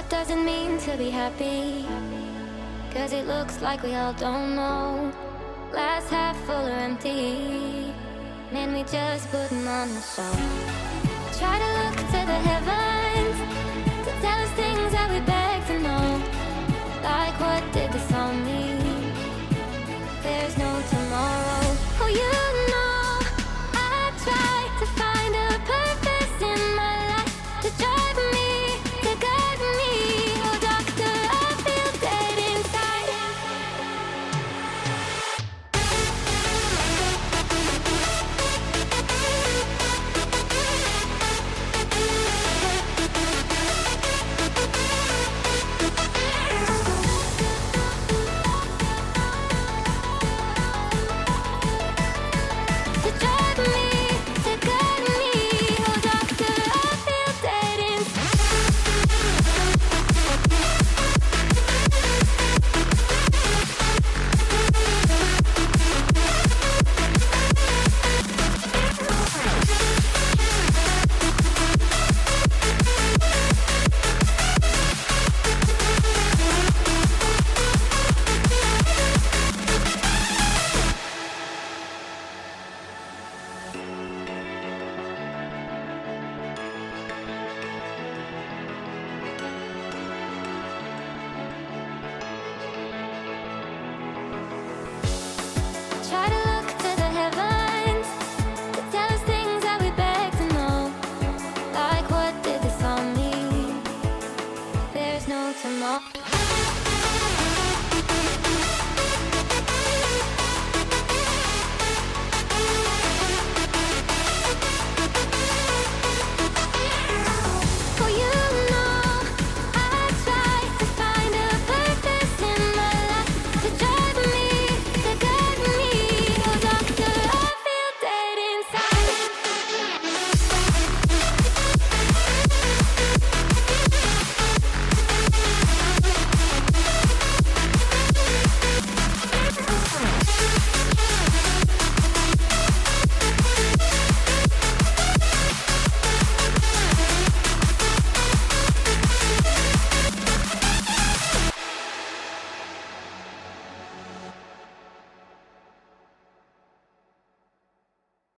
What does it mean to be happy? Cause it looks like we all don't know. Glass half full or empty, man, we just putting on the show. Try to look to the heavens,